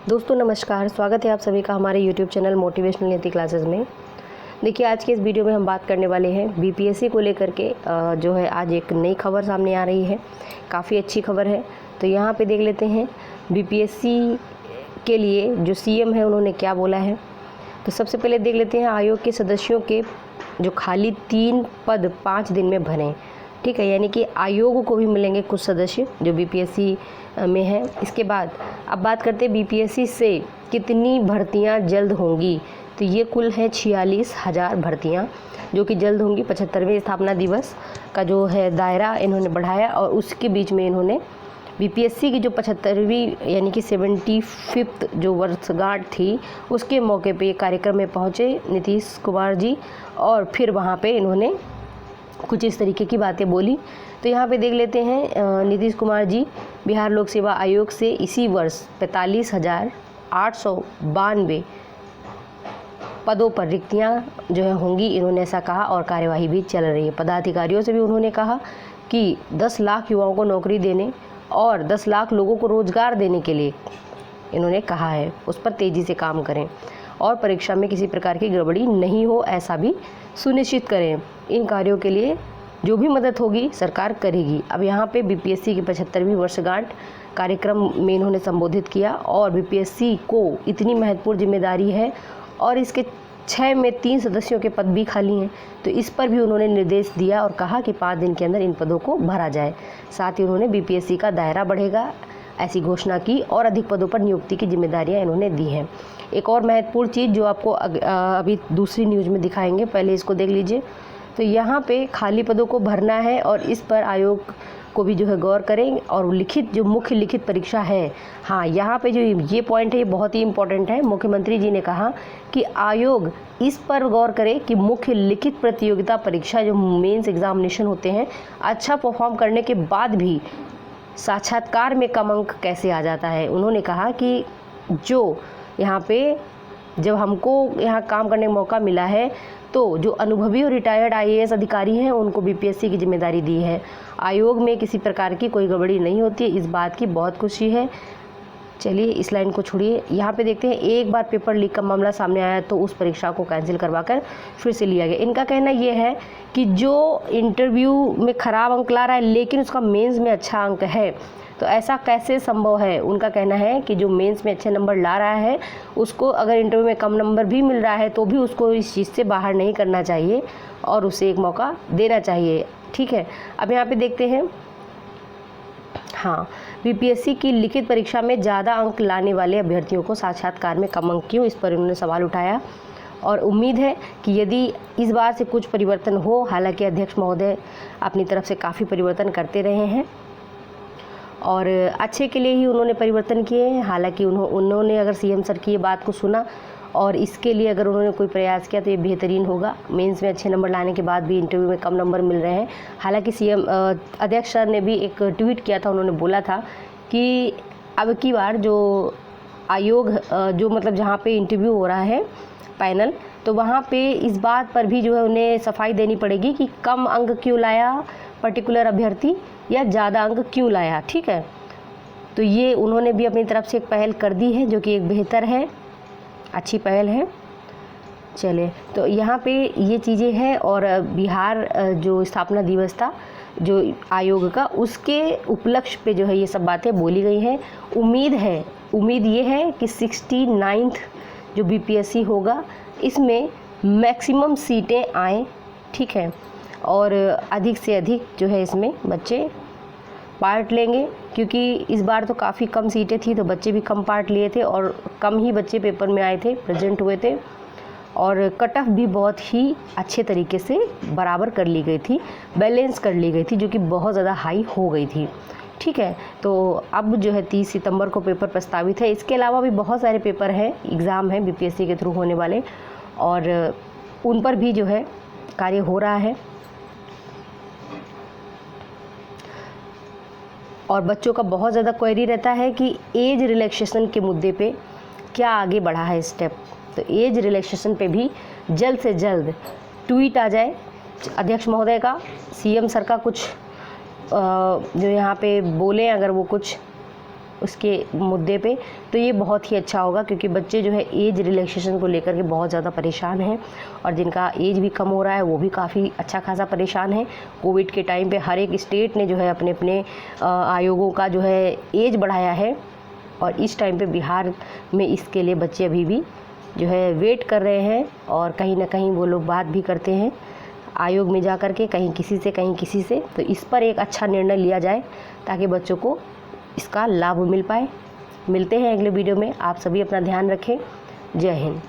दोस्तों नमस्कार, स्वागत है आप सभी का हमारे YouTube चैनल मोटिवेशनल नीति क्लासेस में। देखिए, आज के इस वीडियो में हम बात करने वाले हैं बीपीएससी को लेकर के। जो है आज एक नई खबर सामने आ रही है, काफ़ी अच्छी खबर है। तो यहाँ पे देख लेते हैं बीपीएससी के लिए जो सीएम है उन्होंने क्या बोला है। तो सबसे पहले देख लेते हैं आयोग के सदस्यों के जो खाली 3 पद 5 दिन में भरें। ठीक है, यानी कि आयोग को भी मिलेंगे कुछ सदस्य जो बीपीएससी में है। इसके बाद अब बात करते हैं बीपीएससी से कितनी भर्तियां जल्द होंगी। तो ये कुल है 46,000 भर्तियां जो कि जल्द होंगी। 75वें स्थापना दिवस का जो है दायरा इन्होंने बढ़ाया और उसके बीच में इन्होंने बीपीएससी की जो 75वीं यानी कि 75th जो वर्षगांठ थी उसके मौके पे कार्यक्रम में पहुँचे नीतीश कुमार जी और फिर वहाँ पे इन्होंने कुछ इस तरीके की बातें बोली। तो यहाँ पे देख लेते हैं नीतीश कुमार जी बिहार लोक सेवा आयोग से इसी वर्ष 45,892 पदों पर रिक्तियाँ जो है होंगी, इन्होंने ऐसा कहा और कार्यवाही भी चल रही है। पदाधिकारियों से भी उन्होंने कहा कि 10 लाख युवाओं को नौकरी देने और 10 लाख लोगों को रोजगार देने के लिए इन्होंने कहा है उस पर तेज़ी से काम करें और परीक्षा में किसी प्रकार की गड़बड़ी नहीं हो ऐसा भी सुनिश्चित करें। इन कार्यों के लिए जो भी मदद होगी सरकार करेगी। अब यहाँ पे बीपीएससी की 75वीं वर्षगांठ कार्यक्रम में इन्होंने संबोधित किया और बीपीएससी को इतनी महत्वपूर्ण जिम्मेदारी है और इसके 6 में 3 सदस्यों के पद भी खाली हैं। तो इस पर भी उन्होंने निर्देश दिया और कहा कि 5 दिन के अंदर इन पदों को भरा जाए। साथ ही उन्होंने बीपीएससी का दायरा बढ़ेगा ऐसी घोषणा की और अधिक पदों पर नियुक्ति की जिम्मेदारियां इन्होंने दी हैं। एक और महत्वपूर्ण चीज़ जो आपको अभी दूसरी न्यूज़ में दिखाएंगे, पहले इसको देख लीजिए। तो यहाँ पे खाली पदों को भरना है और इस पर आयोग को भी जो है गौर करें और लिखित जो मुख्य लिखित परीक्षा है, हाँ यहाँ पे जो ये पॉइंट है ये बहुत ही इम्पोर्टेंट है। मुख्यमंत्री जी ने कहा कि आयोग इस पर गौर करे कि मुख्य लिखित प्रतियोगिता परीक्षा जो मेंस एग्जामिनेशन होते हैं, अच्छा परफॉर्म करने के बाद भी साक्षात्कार में कम अंक कैसे आ जाता है। उन्होंने कहा कि जो यहाँ पे जब हमको यहाँ काम करने का मौका मिला है तो जो अनुभवी और रिटायर्ड आईएएस अधिकारी हैं उनको बीपीएससी की जिम्मेदारी दी है। आयोग में किसी प्रकार की कोई गड़बड़ी नहीं होती है, इस बात की बहुत खुशी है। चलिए इस लाइन को छोड़िए, यहाँ पे देखते हैं एक बार पेपर लीक का मामला सामने आया तो उस परीक्षा को कैंसिल करवाकर फिर से लिया गया। इनका कहना ये है कि जो इंटरव्यू में ख़राब अंक ला रहा है लेकिन उसका मेंस में अच्छा अंक है, तो ऐसा कैसे संभव है। उनका कहना है कि जो मेंस में अच्छे नंबर ला रहा है उसको अगर इंटरव्यू में कम नंबर भी मिल रहा है तो भी उसको इस चीज़ से बाहर नहीं करना चाहिए और उसे एक मौका देना चाहिए। ठीक है, अब यहाँ पे देखते हैं, हाँ बीपीएससी की लिखित परीक्षा में ज़्यादा अंक लाने वाले अभ्यर्थियों को साक्षात्कार में कम अंक क्यों, इस पर उन्होंने सवाल उठाया और उम्मीद है कि यदि इस बार से कुछ परिवर्तन हो। हालांकि अध्यक्ष महोदय अपनी तरफ से काफ़ी परिवर्तन करते रहे हैं और अच्छे के लिए ही उन्होंने परिवर्तन किए हैं। हालांकि उन्होंने अगर सीएम सर की ये बात को सुना और इसके लिए अगर उन्होंने कोई प्रयास किया तो ये बेहतरीन होगा। मेंस में अच्छे नंबर लाने के बाद भी इंटरव्यू में कम नंबर मिल रहे हैं। हालांकि सीएम अध्यक्ष सर ने भी एक ट्वीट किया था, उन्होंने बोला था कि अब की बार जो आयोग जो मतलब जहाँ पे इंटरव्यू हो रहा है पैनल, तो वहाँ पे इस बात पर भी जो है उन्हें सफाई देनी पड़ेगी कि कम अंक क्यों लाया पर्टिकुलर अभ्यर्थी या ज़्यादा अंक क्यों लाया। ठीक है, तो ये उन्होंने भी अपनी तरफ से एक पहल कर दी है जो कि एक बेहतर है, अच्छी पहल है। चले तो यहाँ पे ये चीज़ें हैं और बिहार जो स्थापना दिवस था जो आयोग का, उसके उपलक्ष्य पे जो है ये सब बातें बोली गई हैं। उम्मीद ये है कि 69th जो बीपीएससी होगा इसमें मैक्सिमम सीटें आएँ। ठीक है, और अधिक से अधिक जो है इसमें बच्चे पार्ट लेंगे, क्योंकि इस बार तो काफ़ी कम सीटें थी तो बच्चे भी कम पार्ट लिए थे और कम ही बच्चे पेपर में आए थे, प्रेजेंट हुए थे और कट ऑफ भी बहुत ही अच्छे तरीके से बराबर कर ली गई थी, बैलेंस कर ली गई थी, जो कि बहुत ज़्यादा हाई हो गई थी। ठीक है, तो अब जो है 30 सितंबर को पेपर प्रस्तावित है। इसके अलावा भी बहुत सारे पेपर हैं, एग्ज़ाम हैं बीपीएससी के थ्रू होने वाले और उन पर भी जो है कार्य हो रहा है और बच्चों का बहुत ज़्यादा क्वेरी रहता है कि एज रिलैक्सेशन के मुद्दे पे क्या आगे बढ़ा है स्टेप। तो एज रिलैक्सेशन पे भी जल्द से जल्द ट्वीट आ जाए अध्यक्ष महोदय का, सीएम सर का कुछ जो यहाँ पे बोले, अगर वो कुछ उसके मुद्दे पे, तो ये बहुत ही अच्छा होगा, क्योंकि बच्चे जो है एज रिलैक्सेशन को लेकर के बहुत ज़्यादा परेशान हैं, और जिनका एज भी कम हो रहा है वो भी काफ़ी अच्छा खासा परेशान है। कोविड के टाइम पे हर एक स्टेट ने जो है अपने अपने आयोगों का जो है एज बढ़ाया है, और इस टाइम पे बिहार में इसके लिए बच्चे अभी भी जो है वेट कर रहे हैं, और कहीं ना कहीं वो लोग बात भी करते हैं आयोग में जा कर के, कहीं किसी से कहीं किसी से। तो इस पर एक अच्छा निर्णय लिया जाए ताकि बच्चों को इसका लाभ मिल पाए। मिलते हैं अगले वीडियो में। आप सभी अपना ध्यान रखें। जय हिंद।